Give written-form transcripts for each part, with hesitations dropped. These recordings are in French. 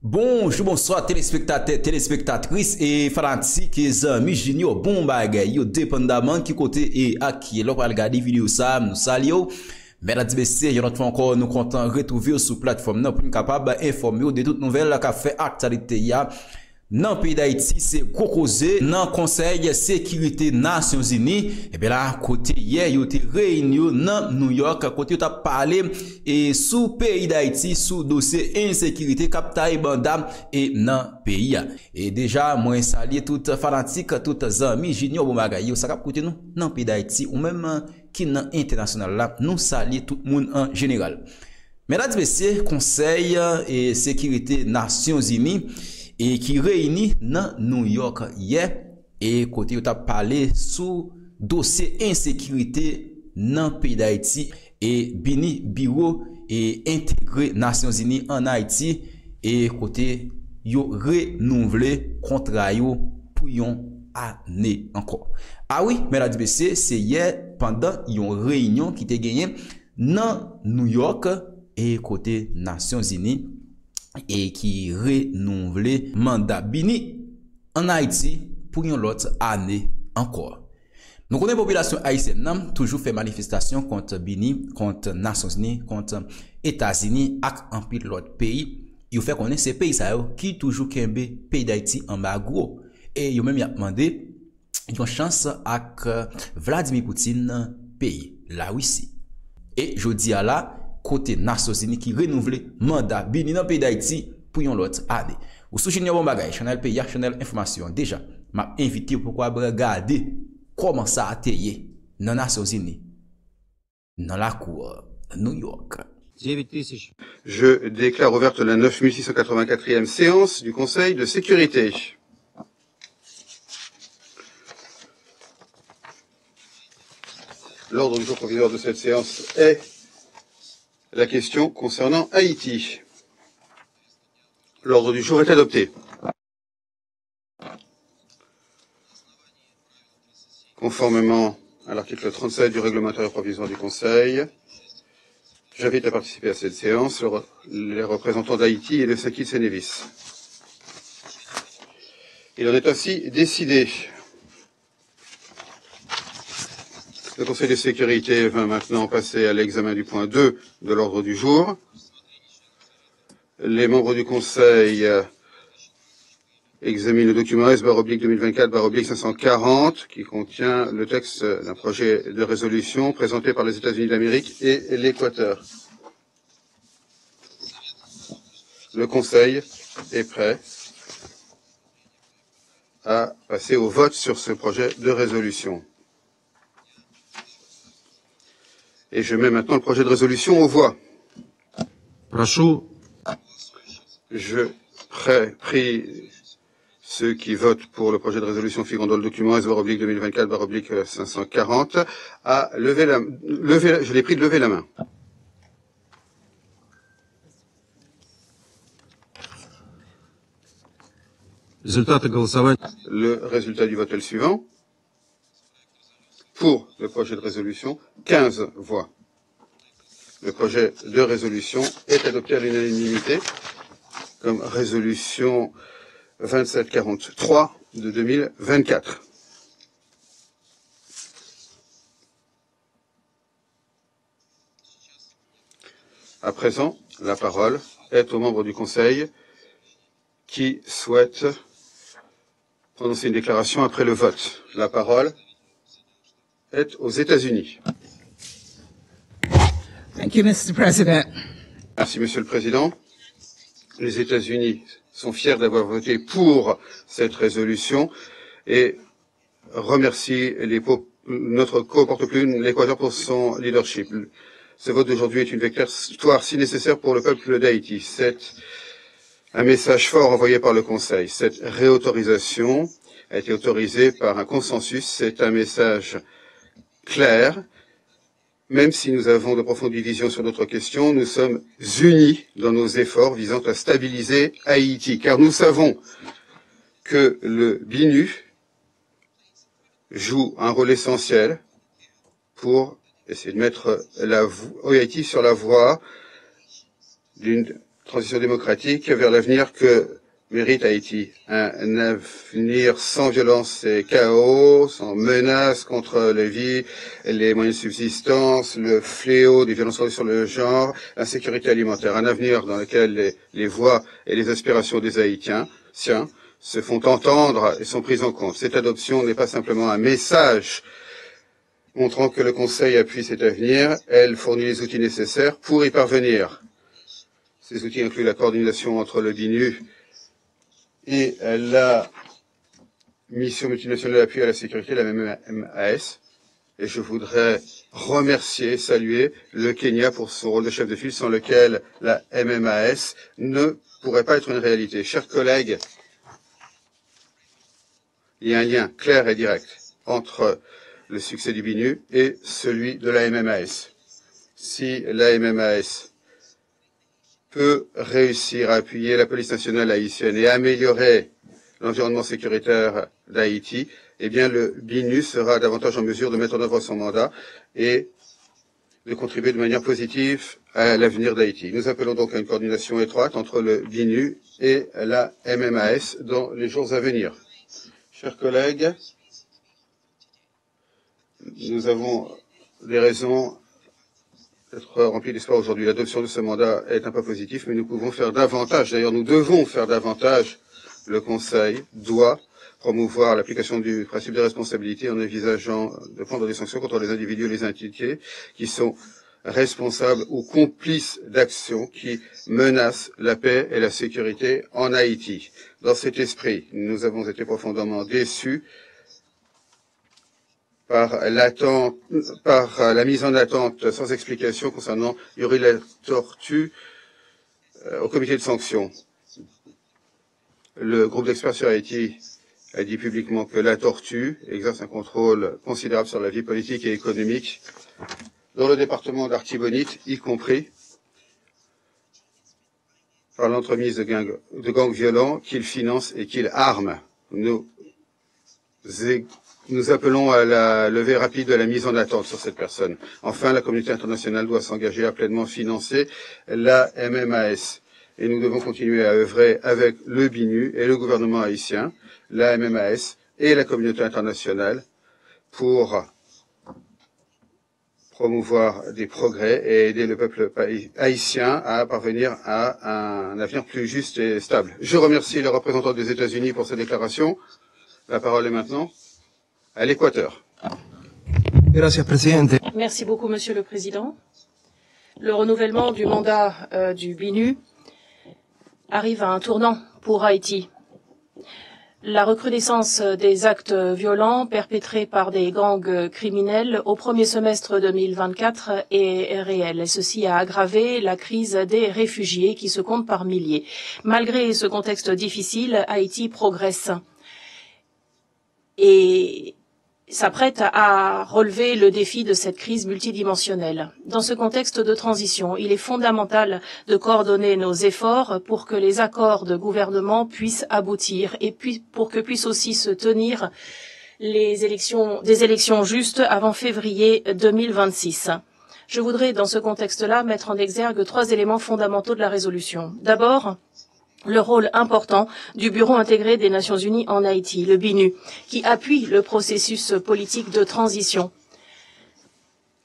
Bonjour, bonsoir téléspectateurs, téléspectatrices et fanatiques et amis junior bon bagay yo dépendamment qui côté et à qui là pour regarder vidéo ça nous saluons mesdames et messieurs une autre fois encore nous content retrouver sur plateforme pour nous capable informer de toutes nouvelles qui fait actualité ya dans le pays d'Haïti, c'est gros causé dans le Conseil sécurité Nations Unies. Et bien là, côté hier, il y a été réunion dans New York, côté il a parlé et sous pays d'Haïti, sous dossier insécurité, captaï bandam et dans le pays. Et déjà, moi, saluer toutes fanatiques, toutes amis, junior, bon bagay, ça cap côté nous, dans le pays d'Haïti, ou même qui dans international là, nous saluer tout le monde en général. Mesdames et messieurs, Conseil et sécurité Nations Unies, et qui réunit dans New York hier et côté où t'a parlé sous dossier insécurité dans le pays d'Haïti et bini bureau et intégré Nations Unies en Haïti et côté yo renouvelé contrat yo pour une année encore. Ah oui, mesdames et messieurs, c'est hier pendant une réunion qui était gagnée dans New York et côté Nations Unies et qui renouvelé mandat Bini en Haïti pour une autre année encore. Nous connaissons la population haïtienne toujours fait manifestation contre Bini, contre Nations Unies, contre États-Unis et un pile l'autre pays. Il fait connaître ces pays qui toujours kembe pays d'Haïti en bagro et il même y a demandé une chance avec Vladimir Poutine pays la Russie. Et je dis à la côté Nations Unies qui renouvelle mandat Bini dans le pays d'Haïti pour une autre année. Ou sous Junior bon bagay, Chanel Pays, Chanel Information. Déjà, m'a invité pour regarder comment ça a été dans les Nations Unies, dans la cour New York. Je déclare ouverte la 9684e séance du Conseil de sécurité. L'ordre du jour provisoire de cette séance est la question concernant Haïti. L'ordre du jour est adopté. Conformément à l'article 37 du règlement intérieur provisoire du Conseil, j'invite à participer à cette séance les représentants d'Haïti et de Sakil Senevis. Il en est ainsi décidé. Le Conseil de sécurité va maintenant passer à l'examen du point 2 de l'ordre du jour. Les membres du Conseil examinent le document S/2024/540 qui contient le texte d'un projet de résolution présenté par les États-Unis d'Amérique et l'Équateur. Le Conseil est prêt à passer au vote sur ce projet de résolution. Et je mets maintenant le projet de résolution aux voix. Je prie ceux qui votent pour le projet de résolution figurant dans le document S/2024/540 à lever la main. Je les prie de lever la main. Le résultat du vote est le suivant. Pour le projet de résolution, 15 voix. Le projet de résolution est adopté à l'unanimité comme résolution 2743 de 2024. À présent, la parole est aux membres du Conseil qui souhaitent prononcer une déclaration après le vote. La parole est aux États-Unis. Thank you, Mr. President. Merci, Monsieur le Président. Les États-Unis sont fiers d'avoir voté pour cette résolution et remercient notre co-porte-plume, l'Équateur, pour son leadership. Ce vote d'aujourd'hui est une victoire si nécessaire pour le peuple d'Haïti. C'est un message fort envoyé par le Conseil. Cette réautorisation a été autorisée par un consensus. C'est un message clair. Même si nous avons de profondes divisions sur d'autres questions, nous sommes unis dans nos efforts visant à stabiliser Haïti, car nous savons que le BINU joue un rôle essentiel pour essayer de mettre Haïti sur la voie d'une transition démocratique vers l'avenir que mérite Haïti. Un avenir sans violence et chaos, sans menace contre les vies, les moyens de subsistance, le fléau des violences sur le genre, l'insécurité alimentaire. Un avenir dans lequel les voix et les aspirations des Haïtiens se font entendre et sont prises en compte. Cette adoption n'est pas simplement un message montrant que le Conseil appuie cet avenir, elle fournit les outils nécessaires pour y parvenir. Ces outils incluent la coordination entre le BINU et la mission multinationale d'appui à la sécurité, la MMAS. Et je voudrais remercier, saluer le Kenya pour son rôle de chef de file, sans lequel la MMAS ne pourrait pas être une réalité. Chers collègues, il y a un lien clair et direct entre le succès du BINU et celui de la MMAS. Si la MMAS peut réussir à appuyer la police nationale haïtienne et améliorer l'environnement sécuritaire d'Haïti, eh bien le BINU sera davantage en mesure de mettre en œuvre son mandat et de contribuer de manière positive à l'avenir d'Haïti. Nous appelons donc à une coordination étroite entre le BINU et la MMAS dans les jours à venir. Chers collègues, nous avons des raisons d'être remplis d'espoir aujourd'hui. L'adoption de ce mandat est un pas positif, mais nous pouvons faire davantage. D'ailleurs, nous devons faire davantage. Le Conseil doit promouvoir l'application du principe de responsabilité en envisageant de prendre des sanctions contre les individus et les entités qui sont responsables ou complices d'actions qui menacent la paix et la sécurité en Haïti. Dans cet esprit, nous avons été profondément déçus par la mise en attente sans explication concernant Yuri La Tortue au comité de sanctions. Le groupe d'experts sur Haïti a dit publiquement que La Tortue exerce un contrôle considérable sur la vie politique et économique dans le département d'Artibonite, y compris par l'entremise de gangs violents qu'il finance et qu'il arme. Nous appelons à la levée rapide de la mise en attente sur cette personne. Enfin, la communauté internationale doit s'engager à pleinement financer la MMAS. Et nous devons continuer à œuvrer avec le BINU et le gouvernement haïtien, la MMAS et la communauté internationale pour promouvoir des progrès et aider le peuple haïtien à parvenir à un avenir plus juste et stable. Je remercie le représentant des États-Unis pour sa déclaration. La parole est maintenant à l'Équateur. Merci beaucoup, Monsieur le Président. Le renouvellement du mandat du BINU arrive à un tournant pour Haïti. La recrudescence des actes violents perpétrés par des gangs criminels au premier semestre 2024 est réelle. Et ceci a aggravé la crise des réfugiés qui se comptent par milliers. Malgré ce contexte difficile, Haïti progresse et s'apprête à relever le défi de cette crise multidimensionnelle. Dans ce contexte de transition, il est fondamental de coordonner nos efforts pour que les accords de gouvernement puissent aboutir et puis pour que puissent aussi se tenir des élections justes avant février 2026. Je voudrais, dans ce contexte-là, mettre en exergue 3 éléments fondamentaux de la résolution. D'abord, le rôle important du Bureau intégré des Nations Unies en Haïti, le BINU, qui appuie le processus politique de transition.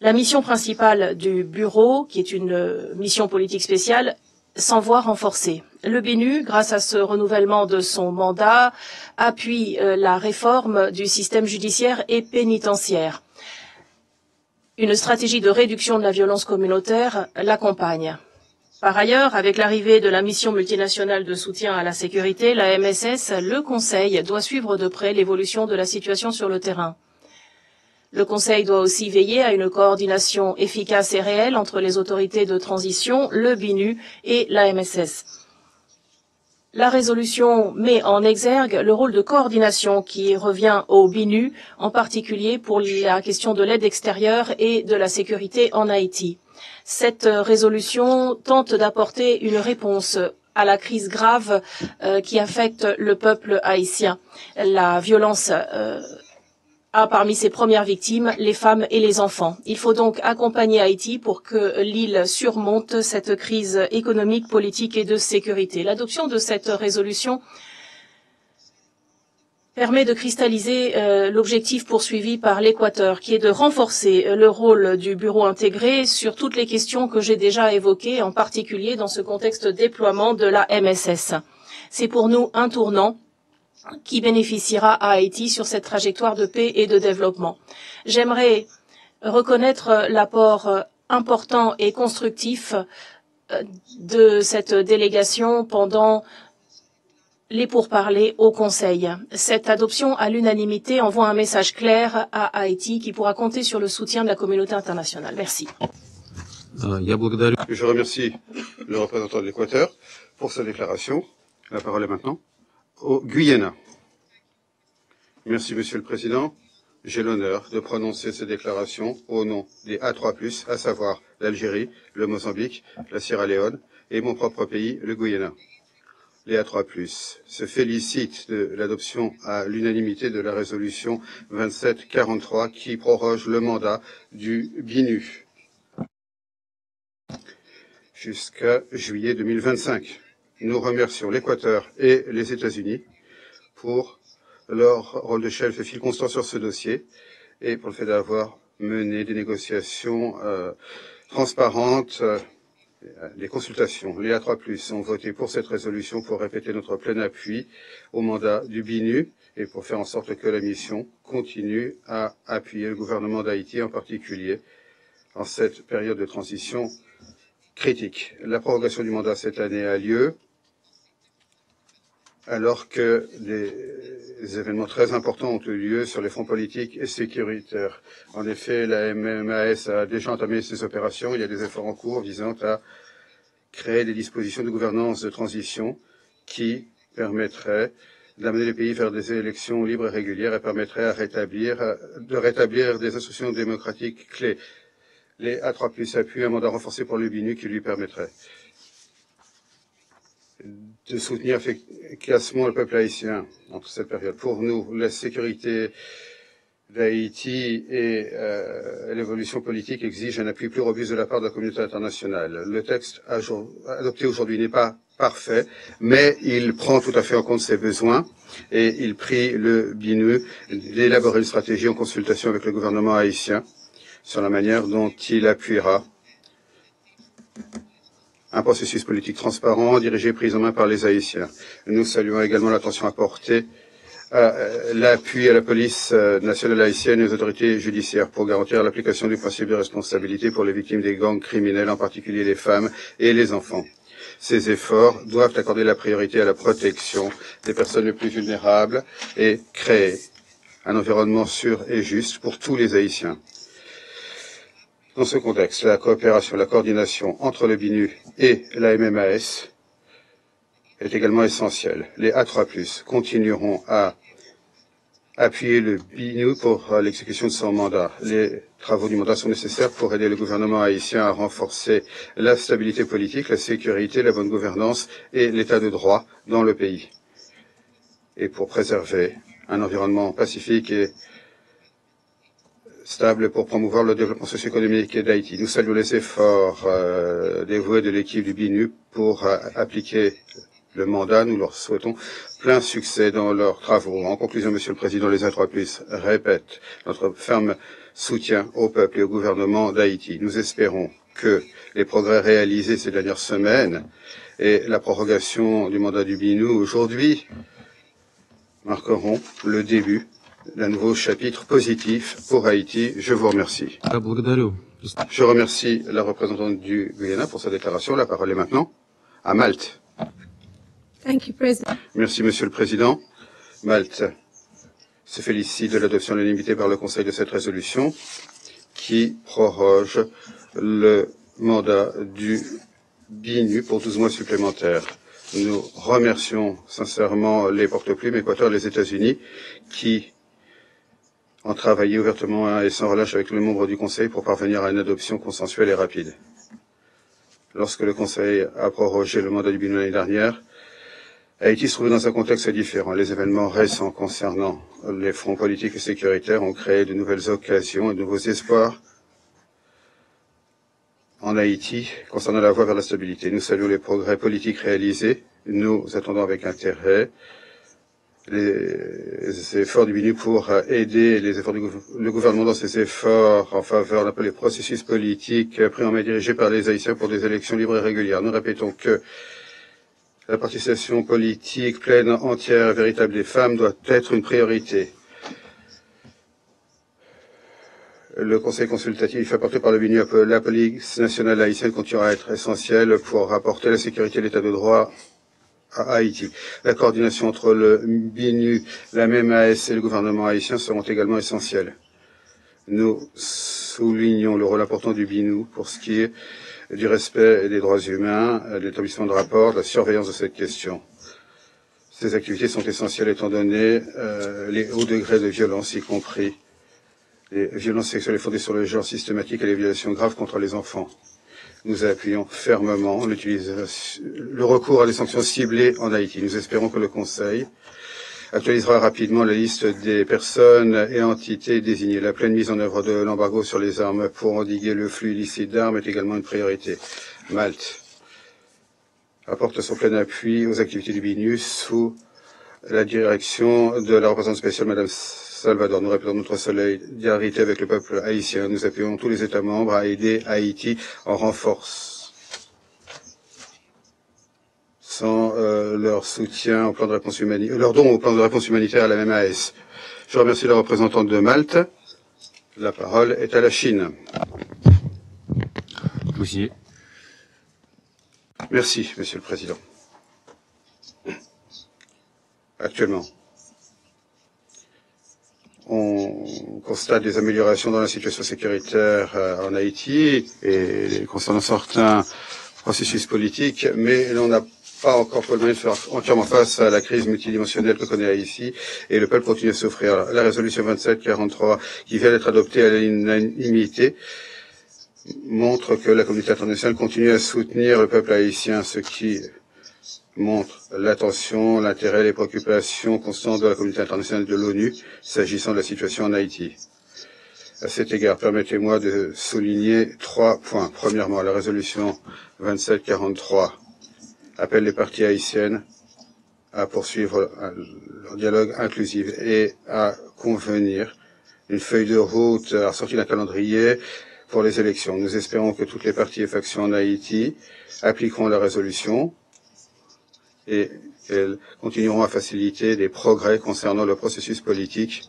La mission principale du Bureau, qui est une mission politique spéciale, s'en voit renforcée. Le BINU, grâce à ce renouvellement de son mandat, appuie la réforme du système judiciaire et pénitentiaire. Une stratégie de réduction de la violence communautaire l'accompagne. Par ailleurs, avec l'arrivée de la mission multinationale de soutien à la sécurité, la MSS, le Conseil doit suivre de près l'évolution de la situation sur le terrain. Le Conseil doit aussi veiller à une coordination efficace et réelle entre les autorités de transition, le BINU et la MSS. La résolution met en exergue le rôle de coordination qui revient au BINU, en particulier pour la question de l'aide extérieure et de la sécurité en Haïti. Cette résolution tente d'apporter une réponse à la crise grave qui affecte le peuple haïtien. La violence a parmi ses premières victimes les femmes et les enfants. Il faut donc accompagner Haïti pour que l'île surmonte cette crise économique, politique et de sécurité. L'adoption de cette résolution permet de cristalliser l'objectif poursuivi par l'Équateur, qui est de renforcer le rôle du bureau intégré sur toutes les questions que j'ai déjà évoquées, en particulier dans ce contexte de déploiement de la MSS. C'est pour nous un tournant qui bénéficiera à Haïti sur cette trajectoire de paix et de développement. J'aimerais reconnaître l'apport important et constructif de cette délégation pendant les pourparlers au Conseil. Cette adoption à l'unanimité envoie un message clair à Haïti qui pourra compter sur le soutien de la communauté internationale. Merci. Je remercie le représentant de l'Équateur pour sa déclaration. La parole est maintenant au Guyana. Merci, Monsieur le Président. J'ai l'honneur de prononcer ces déclarations au nom des A3+, à savoir l'Algérie, le Mozambique, la Sierra Leone et mon propre pays, le Guyana. Les A3+, se félicitent de l'adoption à l'unanimité de la résolution 2743 qui proroge le mandat du BINU jusqu'à juillet 2025. Nous remercions l'Équateur et les États-Unis pour leur rôle de chef et fil constant sur ce dossier et pour le fait d'avoir mené des négociations transparentes, des consultations. Les A3+ ont voté pour cette résolution pour répéter notre plein appui au mandat du BINU et pour faire en sorte que la mission continue à appuyer le gouvernement d'Haïti, en particulier en cette période de transition critique. La prorogation du mandat cette année a lieu alors que des événements très importants ont eu lieu sur les fronts politiques et sécuritaires. En effet, la MMAS a déjà entamé ses opérations. Il y a des efforts en cours visant à créer des dispositions de gouvernance de transition qui permettraient d'amener les pays vers des élections libres et régulières et permettraient de rétablir des institutions démocratiques clés. Les A3+ appuient un mandat renforcé pour le BINU qui lui permettrait de soutenir efficacement le peuple haïtien entre cette période. Pour nous, la sécurité d'Haïti et l'évolution politique exigent un appui plus robuste de la part de la communauté internationale. Le texte adopté aujourd'hui n'est pas parfait, mais il prend tout à fait en compte ses besoins et il prie le BINU d'élaborer une stratégie en consultation avec le gouvernement haïtien sur la manière dont il appuiera un processus politique transparent dirigé pris en main par les Haïtiens. Nous saluons également l'attention apportée à l'appui à la police nationale haïtienne et aux autorités judiciaires pour garantir l'application du principe de responsabilité pour les victimes des gangs criminels, en particulier les femmes et les enfants. Ces efforts doivent accorder la priorité à la protection des personnes les plus vulnérables et créer un environnement sûr et juste pour tous les Haïtiens. Dans ce contexte, la coopération, la coordination entre le BINU et la MMAS est également essentielle. Les A3+ continueront à appuyer le BINU pour l'exécution de son mandat. Les travaux du mandat sont nécessaires pour aider le gouvernement haïtien à renforcer la stabilité politique, la sécurité, la bonne gouvernance et l'état de droit dans le pays, et pour préserver un environnement pacifique et stable pour promouvoir le développement socio-économique d'Haïti. Nous saluons les efforts dévoués de l'équipe du BINU pour appliquer le mandat. Nous leur souhaitons plein succès dans leurs travaux. En conclusion, Monsieur le Président, les A3+ répètent notre ferme soutien au peuple et au gouvernement d'Haïti. Nous espérons que les progrès réalisés ces dernières semaines et la prorogation du mandat du BINU aujourd'hui marqueront le début d'un nouveau chapitre positif pour Haïti. Je vous remercie. Je remercie la représentante du Guyana pour sa déclaration. La parole est maintenant à Malte. Merci, Monsieur le Président. Malte se félicite de l'adoption à l'unanimité par le Conseil de cette résolution qui proroge le mandat du BINU pour 12 mois supplémentaires. Nous remercions sincèrement les porte-plumes, Équateur et les États-Unis qui ont travaillé ouvertement et sans relâche avec tous les membres du Conseil pour parvenir à une adoption consensuelle et rapide. Lorsque le Conseil a prorogé le mandat du BINU l'année dernière, Haïti se trouve dans un contexte différent. Les événements récents concernant les fronts politiques et sécuritaires ont créé de nouvelles occasions et de nouveaux espoirs en Haïti concernant la voie vers la stabilité. Nous saluons les progrès politiques réalisés. Nous attendons avec intérêt les efforts du BINU pour aider le gouvernement dans ses efforts en faveur des processus politiques pris en main dirigés par les Haïtiens pour des élections libres et régulières. Nous répétons que la participation politique pleine, entière et véritable des femmes doit être une priorité. Le conseil consultatif apporté par le BINU à la police nationale haïtienne continuera à être essentiel pour apporter la sécurité et l'état de droit à Haïti. La coordination entre le BINU, la MMAS et le gouvernement haïtien seront également essentielles. Nous soulignons le rôle important du BINU pour ce qui est du respect des droits humains, de l'établissement de rapports, de la surveillance de cette question. Ces activités sont essentielles étant donné les hauts degrés de violence, y compris les violences sexuelles fondées sur le genre systématique et les violations graves contre les enfants. Nous appuyons fermement le recours à des sanctions ciblées en Haïti. Nous espérons que le Conseil actualisera rapidement la liste des personnes et entités désignées. La pleine mise en œuvre de l'embargo sur les armes pour endiguer le flux illicite d'armes est également une priorité. Malte apporte son plein appui aux activités du BINU sous la direction de la représentante spéciale, Madame Salvador. Nous répétons notre solidarité avec le peuple haïtien. Nous appuyons tous les États membres à aider Haïti en renforçant leur soutien au plan de réponse humanitaire, leur don au plan de réponse humanitaire à la MMAS. Je remercie la représentante de Malte. La parole est à la Chine. Merci, Monsieur le Président. Actuellement, on constate des améliorations dans la situation sécuritaire en Haïti et concernant certains processus politiques, mais on n'a pas encore le moyen de faire entièrement face à la crise multidimensionnelle que connaît Haïti et le peuple continue à souffrir. La résolution 2743 qui vient d'être adoptée à l'unanimité montre que la communauté internationale continue à soutenir le peuple haïtien, ce qui montre l'attention, l'intérêt et les préoccupations constantes de la communauté internationale et de l'ONU s'agissant de la situation en Haïti. À cet égard, permettez-moi de souligner 3 points. Premièrement, la résolution 2743 appelle les parties haïtiennes à poursuivre leur dialogue inclusif et à convenir d'une feuille de route assortie d'un calendrier pour les élections. Nous espérons que toutes les parties et factions en Haïti appliqueront la résolution et elles continueront à faciliter des progrès concernant le processus politique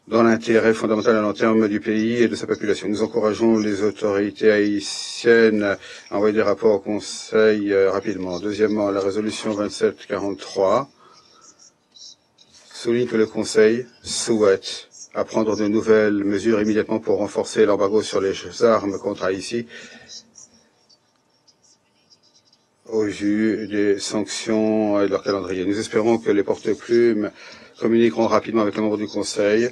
dans l'intérêt fondamental à long terme du pays et de sa population. Nous encourageons les autorités haïtiennes à envoyer des rapports au Conseil rapidement. Deuxièmement, la résolution 2743 souligne que le Conseil souhaite à prendre de nouvelles mesures immédiatement pour renforcer l'embargo sur les armes contre Haïti au vu des sanctions et de leur calendrier. Nous espérons que les porte-plumes communiqueront rapidement avec les membres du Conseil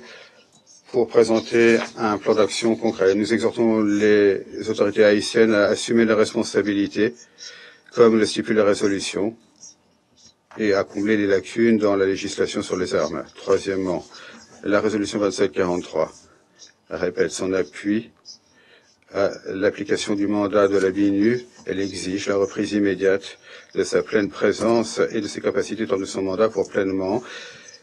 pour présenter un plan d'action concret. Nous exhortons les autorités haïtiennes à assumer leurs responsabilités, comme le stipule la résolution, et à combler les lacunes dans la législation sur les armes. Troisièmement, la résolution 2743 répète son appui à l'application du mandat de la BINU. Elle exige la reprise immédiate de sa pleine présence et de ses capacités tant de son mandat pour pleinement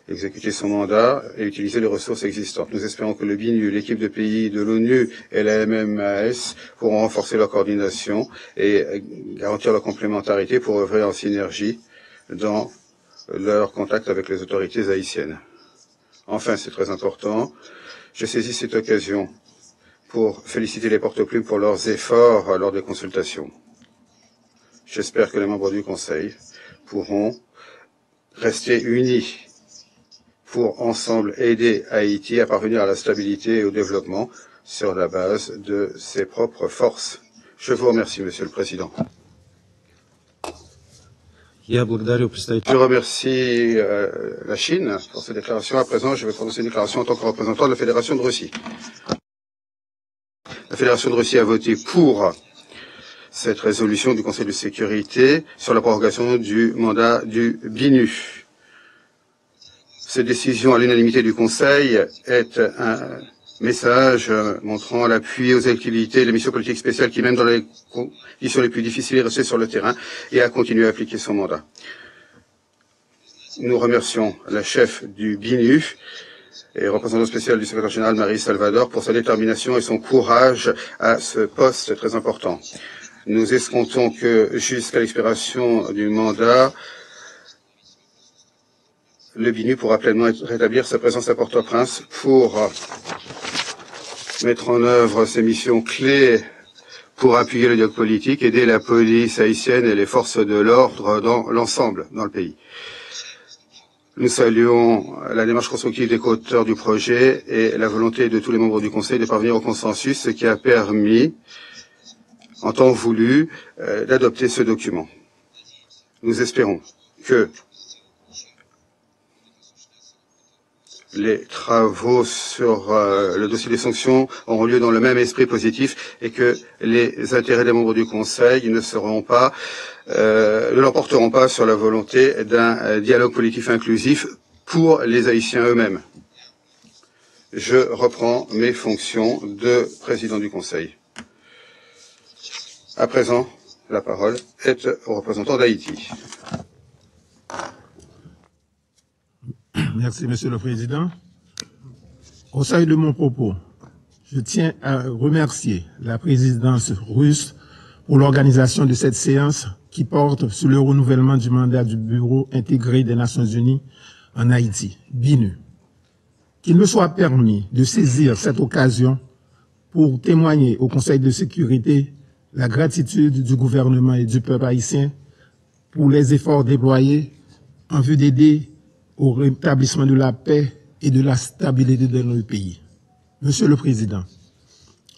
exécuter son mandat et utiliser les ressources existantes. Nous espérons que le BINU, l'équipe de pays de l'ONU et la MMAS pourront renforcer leur coordination et garantir leur complémentarité pour œuvrer en synergie dans leur contact avec les autorités haïtiennes. Enfin, c'est très important, je saisis cette occasion pour féliciter les porte-plumes pour leurs efforts lors des consultations. J'espère que les membres du Conseil pourront rester unis pour ensemble aider Haïti à parvenir à la stabilité et au développement sur la base de ses propres forces. Je vous remercie, Monsieur le Président. Je remercie la Chine pour cette déclaration. À présent, je vais prononcer une déclaration en tant que représentant de la Fédération de Russie. La Fédération de Russie a voté pour cette résolution du Conseil de sécurité sur la prorogation du mandat du BINU. Cette décision à l'unanimité du Conseil est un message montrant l'appui aux activités et les missions politiques spéciales qui, même dans les conditions les plus difficiles, est resté sur le terrain et a continué à appliquer son mandat. Nous remercions la chef du BINU et représentante spéciale du secrétaire général Marie Salvador pour sa détermination et son courage à ce poste très important. Nous escomptons que jusqu'à l'expiration du mandat, le BINU pourra pleinement rétablir sa présence à Port-au-Prince pour mettre en œuvre ses missions clés pour appuyer le dialogue politique, aider la police haïtienne et les forces de l'ordre dans l'ensemble dans le pays. Nous saluons la démarche constructive des co-auteurs du projet et la volonté de tous les membres du Conseil de parvenir au consensus, ce qui a permis, en temps voulu, d'adopter ce document. Nous espérons que les travaux sur le dossier des sanctions auront lieu dans le même esprit positif et que les intérêts des membres du Conseil ne l'emporteront pas sur la volonté d'un dialogue politique inclusif pour les Haïtiens eux-mêmes. Je reprends mes fonctions de président du Conseil. À présent, la parole est au représentant d'Haïti. Merci, Monsieur le Président. Au sein de mon propos, je tiens à remercier la présidence russe pour l'organisation de cette séance qui porte sur le renouvellement du mandat du Bureau intégré des Nations Unies en Haïti, BINU. Qu'il me soit permis de saisir cette occasion pour témoigner au Conseil de sécurité la gratitude du gouvernement et du peuple haïtien pour les efforts déployés en vue d'aider au rétablissement de la paix et de la stabilité de notre pays. Monsieur le Président,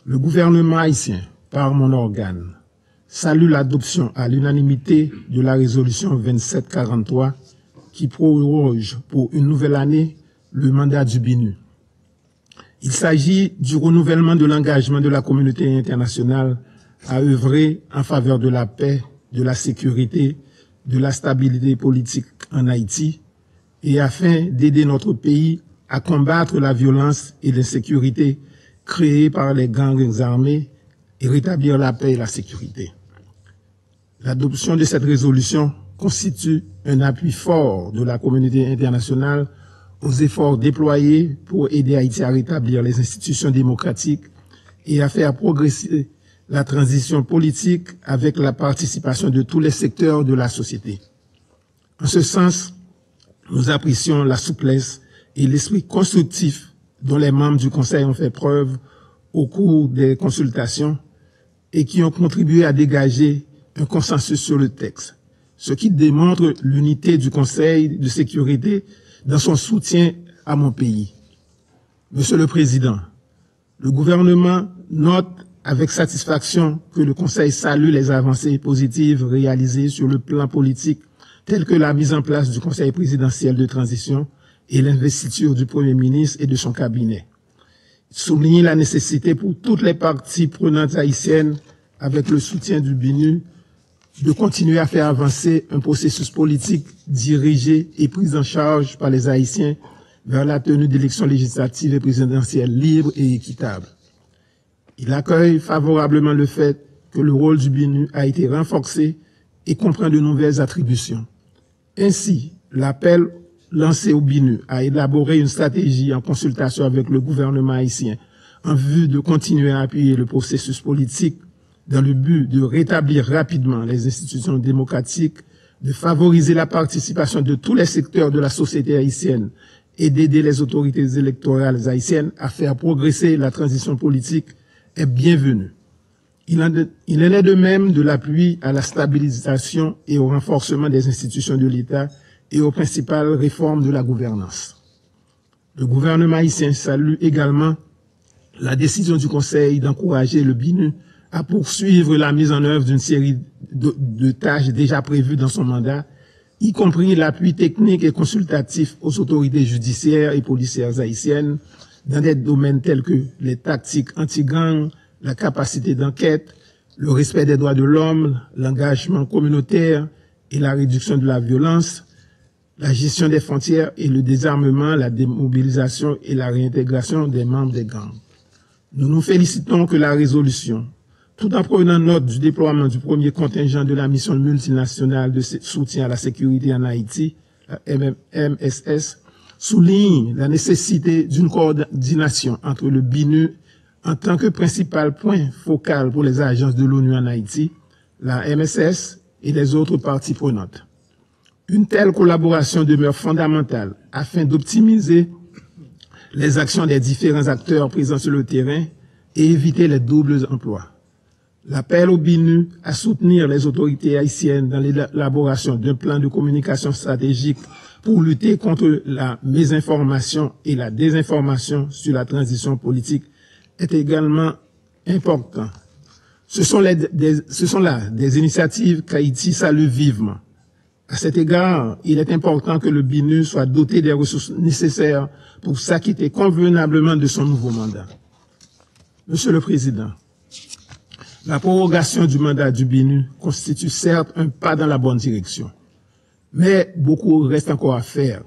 le gouvernement haïtien, par mon organe, salue l'adoption à l'unanimité de la résolution 2743 qui proroge pour une nouvelle année le mandat du BINU. Il s'agit du renouvellement de l'engagement de la communauté internationale à œuvrer en faveur de la paix, de la sécurité, de la stabilité politique en Haïti et afin d'aider notre pays à combattre la violence et l'insécurité créées par les gangs armés et rétablir la paix et la sécurité. L'adoption de cette résolution constitue un appui fort de la communauté internationale aux efforts déployés pour aider Haïti à rétablir les institutions démocratiques et à faire progresser la transition politique avec la participation de tous les secteurs de la société. En ce sens, nous apprécions la souplesse et l'esprit constructif dont les membres du Conseil ont fait preuve au cours des consultations et qui ont contribué à dégager un consensus sur le texte, ce qui démontre l'unité du Conseil de sécurité dans son soutien à mon pays. Monsieur le Président, le gouvernement note avec satisfaction que le Conseil salue les avancées positives réalisées sur le plan politique, telles que la mise en place du Conseil présidentiel de transition et l'investiture du Premier ministre et de son cabinet. Il souligne la nécessité pour toutes les parties prenantes haïtiennes, avec le soutien du BINU, de continuer à faire avancer un processus politique dirigé et pris en charge par les Haïtiens vers la tenue d'élections législatives et présidentielles libres et équitables. Il accueille favorablement le fait que le rôle du BINU a été renforcé et comprend de nouvelles attributions. Ainsi, l'appel lancé au BINU à élaborer une stratégie en consultation avec le gouvernement haïtien en vue de continuer à appuyer le processus politique dans le but de rétablir rapidement les institutions démocratiques, de favoriser la participation de tous les secteurs de la société haïtienne et d'aider les autorités électorales haïtiennes à faire progresser la transition politique est bienvenu. Il en est de même de l'appui à la stabilisation et au renforcement des institutions de l'État et aux principales réformes de la gouvernance. Le gouvernement haïtien salue également la décision du Conseil d'encourager le BINU à poursuivre la mise en œuvre d'une série de tâches déjà prévues dans son mandat, y compris l'appui technique et consultatif aux autorités judiciaires et policières haïtiennes dans des domaines tels que les tactiques anti-gang, la capacité d'enquête, le respect des droits de l'homme, l'engagement communautaire et la réduction de la violence, la gestion des frontières et le désarmement, la démobilisation et la réintégration des membres des gangs. Nous nous félicitons que la résolution, tout en prenant note du déploiement du premier contingent de la mission multinationale de soutien à la sécurité en Haïti, la MSS, souligne la nécessité d'une coordination entre le BINU en tant que principal point focal pour les agences de l'ONU en Haïti, la MSS et les autres parties prenantes. Une telle collaboration demeure fondamentale afin d'optimiser les actions des différents acteurs présents sur le terrain et éviter les doubles emplois. L'appel au BINU à soutenir les autorités haïtiennes dans l'élaboration d'un plan de communication stratégique pour lutter contre la mésinformation et la désinformation sur la transition politique est également important. Ce sont là des initiatives qu'Haïti salue vivement. À cet égard, il est important que le BINU soit doté des ressources nécessaires pour s'acquitter convenablement de son nouveau mandat. Monsieur le Président, la prorogation du mandat du BINU constitue certes un pas dans la bonne direction, mais beaucoup reste encore à faire.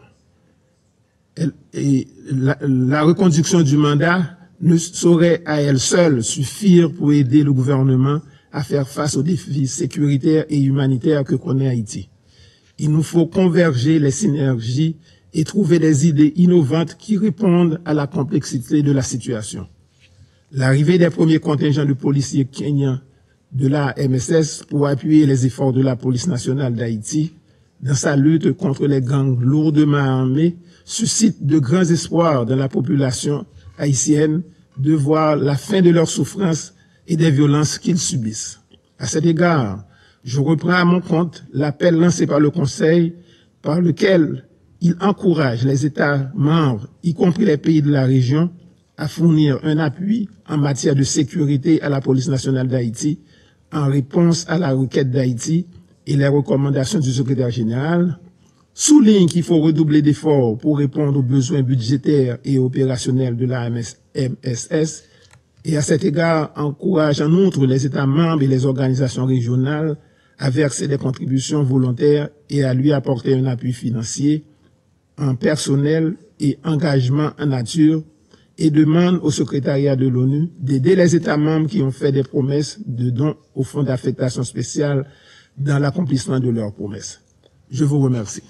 Et la reconduction du mandat ne saurait à elle seule suffire pour aider le gouvernement à faire face aux défis sécuritaires et humanitaires que connaît Haïti. Il nous faut converger les synergies et trouver des idées innovantes qui répondent à la complexité de la situation. L'arrivée des premiers contingents de policiers kenyans de la MSS pour appuyer les efforts de la police nationale d'Haïti dans sa lutte contre les gangs lourdement armés suscite de grands espoirs dans la population haïtienne de voir la fin de leurs souffrances et des violences qu'ils subissent. À cet égard, je reprends à mon compte l'appel lancé par le Conseil par lequel il encourage les États membres, y compris les pays de la région, à fournir un appui en matière de sécurité à la police nationale d'Haïti en réponse à la requête d'Haïti et les recommandations du secrétaire général, souligne qu'il faut redoubler d'efforts pour répondre aux besoins budgétaires et opérationnels de la MSS et à cet égard encourage en outre les États membres et les organisations régionales à verser des contributions volontaires et à lui apporter un appui financier en personnel et engagement en nature et demande au secrétariat de l'ONU d'aider les États membres qui ont fait des promesses de dons au fonds d'affectation spéciale dans l'accomplissement de leurs promesses. Je vous remercie.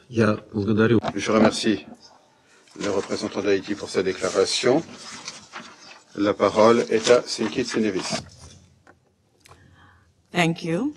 Je remercie le représentant d'Haïti pour sa déclaration. La parole est à Sinkit Senevis. Thank you.